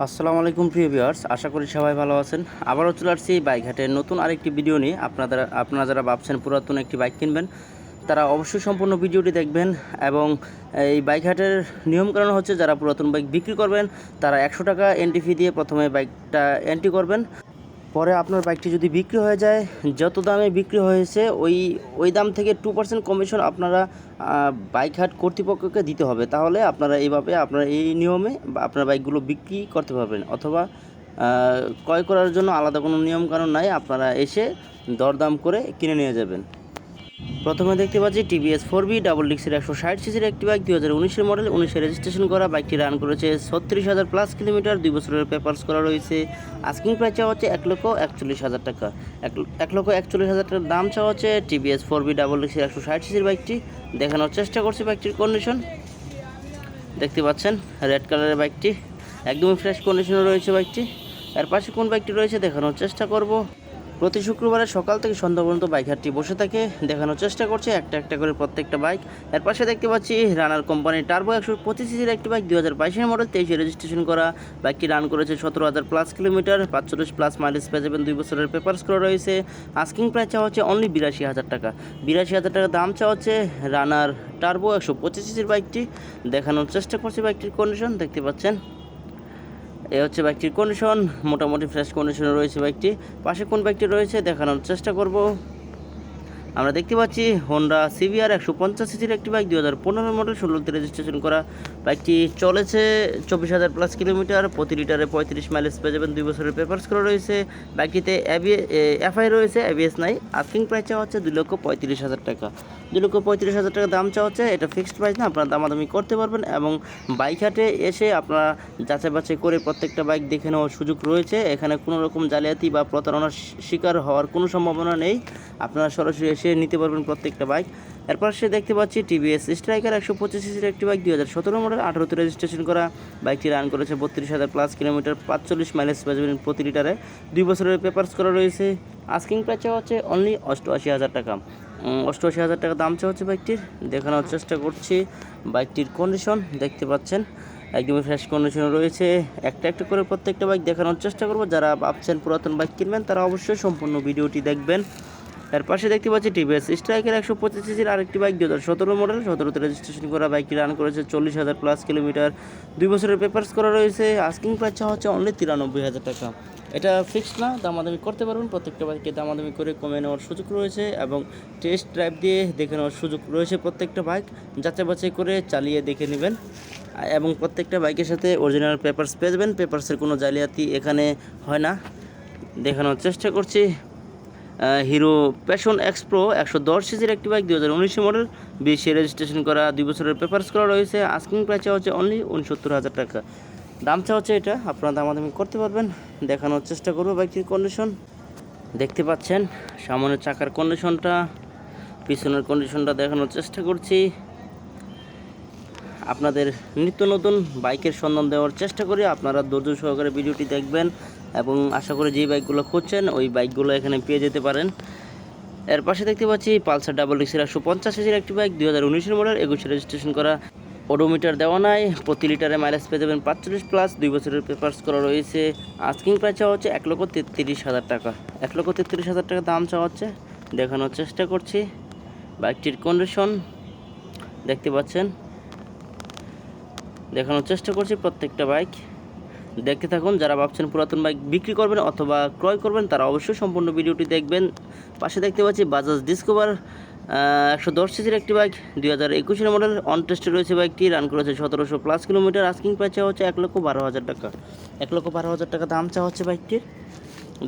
আসসালামু আলাইকুম প্রিয় ভিউয়ার্স, আশা করি সবাই ভালো আছেন। আবারও চলে আসছি বাইকহাটের নতুন আরেকটি ভিডিও নিয়ে। আপনারা যারা ভাবছেন পুরাতন একটি বাইক কিনবেন, তারা অবশ্যই সম্পূর্ণ ভিডিওটি দেখবেন। এবং এই বাইকহাটের নিয়মকানুন হচ্ছে, যারা পুরাতন বাইক বিক্রি করবেন তারা 100 টাকা এন্ট্রি ফি দিয়ে প্রথমে বাইকটা এন্ট্রি করবেন। পরে আপনার বাইকটি যদি বিক্রি হয়ে যায়, যত দামে বিক্রি হয়েছে ওই দাম থেকে 2% কমিশন আপনারা বাইক হাট কর্তৃপক্ষকে দিতে হবে। তাহলে আপনারা এইভাবে আপনারা এই নিয়মে আপনার বাইকগুলো বিক্রি করতে পারবেন, অথবা ক্রয় করার জন্য আলাদা কোনো নিয়মকানুন নাই। আপনারা এসে দরদাম করে কিনে নিয়ে যাবেন। প্রথমে দেখতে পাচ্ছি টিভিএস 4B ডাবল ডিক্সের 160 সিসির একটি বাইক, 2019-এর মডেল, 19-এ রেজিস্ট্রেশন করা। বাইকটি রান করেছে 36,000 প্লাস কিলোমিটার, 2 বছরের পেপারস করা রয়েছে। আস্কিং প্রাইস চাওয়া হচ্ছে 1,41,000 টাকা। 1,41,000 টাকার দাম চাওয়া হচ্ছে টিভিএস 4B ডাবল ডিক্সের 160 সিসির বাইকটি। দেখানোর চেষ্টা করছি বাইকটির কন্ডিশন। দেখতে পাচ্ছেন রেড কালারের বাইকটি একদমই ফ্রেশ কন্ডিশনে রয়েছে বাইকটি। এর পাশে কোন বাইকটি রয়েছে দেখানোর চেষ্টা করব। প্রতি শুক্রবারে সকাল থেকে সন্ধ্যা পর্যন্ত বাইক হাটটি বসে থাকে, দেখানোর চেষ্টা করছে একটা একটা করে প্রত্যেকটা বাইক। এর পাশে দেখতে পাচ্ছি রানার কোম্পানির টার্বো 125 সিসির একটি বাইক, 2022-এর মডেল, 23-এ রেজিস্ট্রেশন করা। বাইকটি রান করেছে 17,000 প্লাস কিলোমিটার, 45 প্লাস মাইলেজ পেয়ে যাবেন, 2 বছরের পেপারস করা রয়েছে। আস্কিং প্রাইস চাওয়া হচ্ছে অনলি 82,000 টাকা। 82,000 টাকা দাম চাওয়া হচ্ছে রানার টার্বো 125 সিসির বাইকটি। দেখানোর চেষ্টা করছি বাইকটির কন্ডিশন। দেখতে পাচ্ছেন এ হচ্ছে বাইকটির কন্ডিশন, মোটামুটি ফ্রেশ কন্ডিশনে রয়েছে বাইকটি। পাশে কোন বাইকটি রয়েছে দেখানোর চেষ্টা করব। আমরা দেখতে পাচ্ছি হোন্ডা সিভিআর 150 সিসির একটি বাইক, 2015 মডেল, 16তে রেজিস্ট্রেশন করা। বাইকটি চলেছে 24,000 প্লাস কিলোমিটার, প্রতি লিটারে 35 মাইলেজ পেয়ে যাবেন, 2 বছরের পেপারস করা রয়েছে। বাইকটিতে এফআই রয়েছে, এবিএস নাই। আস্কিং প্রাইস চাওয়া হচ্ছে 2,35,000 টাকা। 2,35,000 টাকা দাম চাওয়া হচ্ছে। এটা ফিক্সড প্রাইস না, আপনারা দামাদামি করতে পারবেন। এবং বাইক হাটে এসে আপনারা যাচাই বাছাই করে প্রত্যেকটা বাইক দেখে নেওয়ার সুযোগ রয়েছে। এখানে কোনো রকম জালিয়াতি বা প্রতারণার শিকার হওয়ার কোনো সম্ভাবনা নেই। আপনারা সরাসরি এসে নিতে পারবেন প্রত্যেকটা বাইক। এরপর সে দেখতে পাচ্ছি টিভিএস স্ট্রাইকার 125 সিসির একটি বাইক, 2017 মডেল, 18তে রেজিস্ট্রেশন করা। বাইকটি রান করেছে 32,000 প্লাস কিলোমিটার, 45 মাইলেজ পেয়ে যাবেন প্রতি লিটারে, 2 বছরের পেপারস করা রয়েছে। আস্কিং প্রাইস হচ্ছে অনলি 88,000 টাকা। 88,000 টাকা দাম চাওয়া হচ্ছে বাইকটির। দেখানোর চেষ্টা করছি বাইকটির কন্ডিশন। দেখতে পাচ্ছেন একদমই ফ্রেশ কন্ডিশনে রয়েছে। একটা একটা করে প্রত্যেকটা বাইক দেখানোর চেষ্টা করব। যারা ভাবছেন পুরাতন বাইক কিনবেন তারা অবশ্যই সম্পূর্ণ ভিডিওটি দেখবেন। এর পাশে দেখতে পাচ্ছি টিভিএস স্ট্রাইকার 125 সিসির আরেকটি বাইক, 2017 মডেল, 17তে রেজিস্ট্রেশন করা। বাইকটি রান করেছে 40,000 প্লাস কিলোমিটার, 2 বছরের পেপারস করা রয়েছে। আস্কিং প্রাইস চাওয়া হচ্ছে অনলি 93,000 টাকা। এটা ফিক্সড না, দামাদামি করতে পারবেন। প্রত্যেকটা বাইকে দামাদামি করে কমে নেওয়ার সুযোগ রয়েছে, এবং টেস্ট ড্রাইভ দিয়ে দেখে নেওয়ার সুযোগ রয়েছে। প্রত্যেকটা বাইক যাচাই বাছাই করে চালিয়ে দেখে নেবেন, এবং প্রত্যেকটা বাইকের সাথে অরিজিনাল পেপারস পেয়ে যাবেন। পেপারসের কোনো জালিয়াতি এখানে হয় না। দেখানোর চেষ্টা করছি হিরো প্যাশন এক্স প্রো 110 সিসির একটি বাইক, 2019 মডেল, 20-এ রেজিস্ট্রেশন করা, 2 বছরের পেপারস করা রয়েছে। আস্কিং প্রাইস হচ্ছে অনলি 69,000 টাকা। দাম চা হচ্ছে এটা, আপনারা দামাদামি করতে পারবেন। দেখানোর চেষ্টা করবো বাইকটির কন্ডিশন। দেখতে পাচ্ছেন সামনের চাকার কন্ডিশনটা, পিছনের কন্ডিশনটা দেখানোর চেষ্টা করছি। আপনাদের নিত্য নতুন বাইকের সন্ধান দেওয়ার চেষ্টা করি, আপনারা ধৈর্য সহকারে ভিডিওটি দেখবেন, এবং আশা করি যেই বাইকগুলো খুঁজছেন ওই বাইকগুলো এখানে পেয়ে যেতে পারেন। এর পাশে দেখতে পাচ্ছি পালসার ডাবল ডিক্সের 150 সিসির একটি বাইক, 2019-এর মডেল, 21-এ রেজিস্ট্রেশন করা। ওডোমিটার দেওয়া নাই, প্রতি লিটারে মাইলেজ পেয়ে যাবেন 45 প্লাস, 2 বছরের পেপারস করা রয়েছে। আস্কিং প্রাইস চাওয়া হচ্ছে 1,33,000 টাকা। 1,33,000 টাকা দাম চাওয়া হচ্ছে। দেখানোর চেষ্টা করছি বাইকটির কন্ডিশন। দেখতে পাচ্ছেন, দেখানোর চেষ্টা করছি প্রত্যেকটা বাইক। দেখতে থাকুন। যারা ভাবছেন পুরাতন বাইক বিক্রি করবেন অথবা ক্রয় করবেন তারা অবশ্যই সম্পূর্ণ ভিডিওটি দেখবেন। পাশে দেখতে পাচ্ছি বাজাজ ডিসকভার 110 সিসির একটি বাইক, 2021-এর মডেল, অন টেস্টে রয়েছে। বাইকটি রান করেছে 1700 প্লাস কিলোমিটার। আস্কিং প্রাইস চাওয়া হচ্ছে 1,12,000 টাকা। 1,12,000 টাকা দাম চাওয়া হচ্ছে বাইকটির।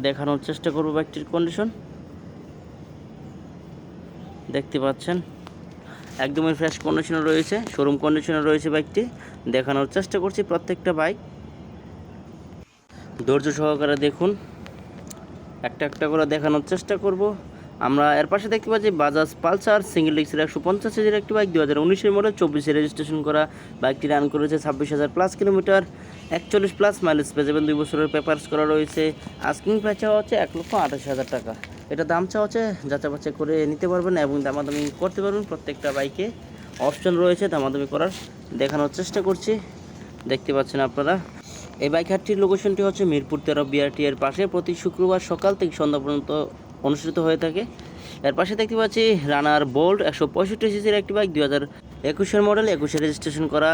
দেখানোর চেষ্টা করবো বাইকটির কন্ডিশন। দেখতে পাচ্ছেন একদমই ফ্রেশ কন্ডিশনে রয়েছে, শোরুম কন্ডিশনে রয়েছে বাইকটি। দেখানোর চেষ্টা করছি প্রত্যেকটা বাইক, ধৈর্য সহকারে দেখুন। একটা একটা করে দেখানোর চেষ্টা করব আমরা। এর পাশে দেখতে পাচ্ছি বাজাজ পালসার সিঙ্গেল ডিক্সের 150 সিসির একটি বাইক, 2019-এর মডেল, 24-এ রেজিস্ট্রেশন করা। বাইকটি রান করেছে 26,000 প্লাস কিলোমিটার, 41 প্লাস মাইলেজ পেয়ে যাবেন, 2 বছরের পেপারস করা রয়েছে। আস্কিং প্রাইস চাওয়া হচ্ছে 1,28,000 টাকা। এটা দাম চাওয়া হচ্ছে, যাচাই বাছাই করে নিতে পারবেন এবং দামাদামি করতে পারবেন। প্রত্যেকটা বাইকে অপশন রয়েছে দামাদামি করার। দেখানোর চেষ্টা করছি, দেখতে পাচ্ছেন আপনারা। এই বাইক হাটটির লোকেশনটি হচ্ছে মিরপুর 13 বিআরটি এর পাশে। প্রতি শুক্রবার সকাল থেকে সন্ধ্যা পর্যন্ত অনুষ্ঠিত হয়ে থাকে। এর পাশে দেখতে পাচ্ছি রানার বোল্ট 165 সিসির একটি বাইক, 2021 মডেল, 21 রেজিস্ট্রেশন করা।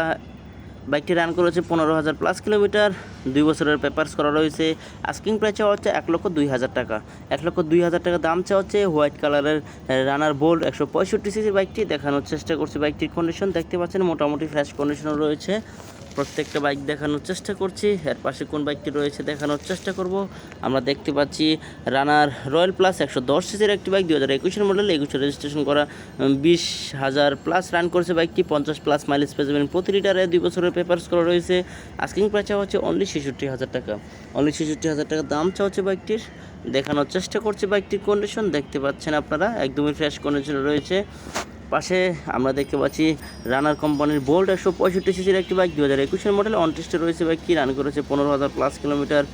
বাইকটি রান করেছে 15,000+ কিলোমিটার, 2 বছরের পেপারস করা রয়েছে। আস্কিং প্রাইস চাওয়া হচ্ছে 1,02,000 টাকা। 1,02,000 টাকা দাম চাওয়া হচ্ছে। হোয়াইট কালারের রানার বোল্ট 165 সিসির বাইকটি দেখানোর চেষ্টা করছি। বাইকটির কন্ডিশন দেখতে পাচ্ছেন মোটামুটি ফ্রেশ কন্ডিশনও রয়েছে। প্রত্যেকটা বাইক দেখানোর চেষ্টা করছি। এর পাশে কোন বাইকটি রয়েছে দেখানোর চেষ্টা করব। আমরা দেখতে পাচ্ছি রানার রয়্যাল প্লাস 110 সিসির একটি বাইক, 2021 মডেল, 21 রেজিস্ট্রেশন করা, 20,000+ রান করেছে বাইকটি, 50+ মাইলেজ পেয়ে যাবেন প্রতি লিটারে, 2 বছরের পেপারস করা রয়েছে। আস্কিং প্রাইস চাওয়া হচ্ছে অনলি 66,000 টাকা। অনলি 66,000 টাকা দাম চাওয়া হচ্ছে বাইকটির। দেখানোর চেষ্টা করছি বাইকটির কন্ডিশন দেখতে পাচ্ছেন আপনারা, একদমই ফ্রেশ কন্ডিশন রয়েছে। পাশে আমরা দেখতে পাচ্ছি রানার কোম্পানির বোল্ট 165 সিসির একটি বাইক, 2021 মডেল, অন টেস্টে রয়েছে বাইকটি, রান করেছে 15,000+ কিলোমিটার,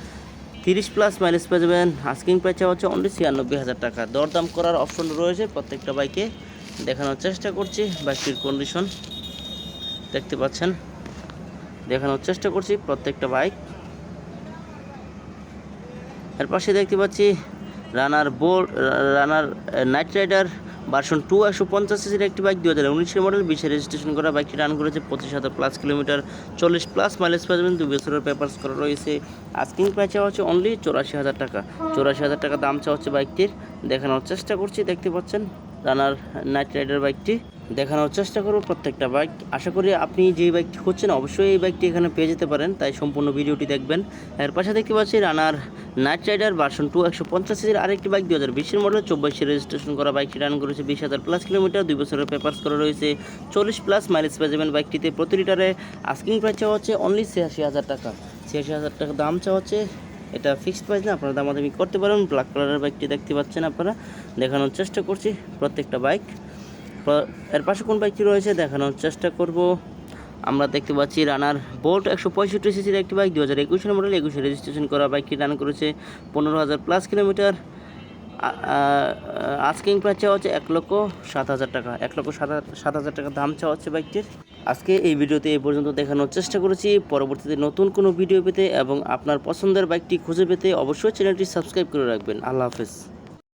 30+ মাইলেজ পেয়ে যাবেন। আস্কিং প্রাইস হচ্ছে অনলি 96,000 টাকা। দরদাম করার অপশন রয়েছে প্রত্যেকটা বাইকে। দেখানোর চেষ্টা করছি বাইকটির কন্ডিশন দেখতে পাচ্ছেন, দেখানোর চেষ্টা করছি প্রত্যেকটা বাইক। এর পাশে দেখতে পাচ্ছি রানার নাইট রাইডার ভার্সন 2 150 সিসির একটি বাইক, 2019 মডেল, 20 রেজিস্ট্রেশন করা। বাইকটি রান করেছে 25,000+ কিলোমিটার, 40+ মাইলেজ পেয়ে যাবেন, 2 বছরের পেপারস করা রয়েছে। আস্কিং প্রাইস চাওয়া হচ্ছে অনলি 84,000 টাকা। 84,000 টাকা দাম চাওয়া হচ্ছে বাইকটির। দেখানোর চেষ্টা করছি, দেখতে পাচ্ছেন রানার নাইট রাইডার বাইকটি দেখানোর চেষ্টা করব প্রত্যেকটা বাইক। আশা করি আপনি যেই বাইকটি খুঁজছেন অবশ্যই এই বাইকটি এখানে পেয়ে যেতে পারেন, তাই সম্পূর্ণ ভিডিওটি দেখবেন। এর পাশে দেখতে পাচ্ছি রানার নাইট রাইডার ভার্সন 2 150 সিসির আরেকটি বাইক, 2020 মডেল, 24 রেজিস্ট্রেশন করা। বাইকটি রান করেছে 20,000+ কিলোমিটার, 2 বছরের পেপারস করা রয়েছে, 40+ মাইলেজ পেয়ে যাবেন বাইকটিতে প্রতি লিটারে। আস্কিং প্রাইস চাওয়া হচ্ছে অনলি 86,000 টাকা। 86,000 টাকা দাম চাওয়া হচ্ছে। এটা ফিক্সড প্রাইস না, আপনারা দামাদামি করতে পারেন। ব্ল্যাক কালারের বাইকটি দেখতে পাচ্ছেন আপনারা, দেখানোর চেষ্টা করছি প্রত্যেকটা বাইক। এর পাশে কোন বাইকটি রয়েছে দেখানোর চেষ্টা করব। আমরা দেখতে পাচ্ছি রানার বোল্ট 165 সিসির একটি বাইক, 2021 মডেল, 21 রেজিস্ট্রেশন করা। বাইকটি রান করেছে 15,000+ কিলোমিটার। আস্কিং প্রাইস চাওয়া হচ্ছে 1,07,000 টাকা। 1,07,000 টাকা দাম চাওয়া হচ্ছে বাইকটির। আজকে এই ভিডিওতে এই পর্যন্ত দেখানোর চেষ্টা করেছি। পরবর্তীতে নতুন কোনো ভিডিও পেতে এবং আপনার পছন্দের বাইকটি খুঁজে পেতে অবশ্যই চ্যানেলটি সাবস্ক্রাইব করে রাখবেন। আল্লাহ হাফেজ।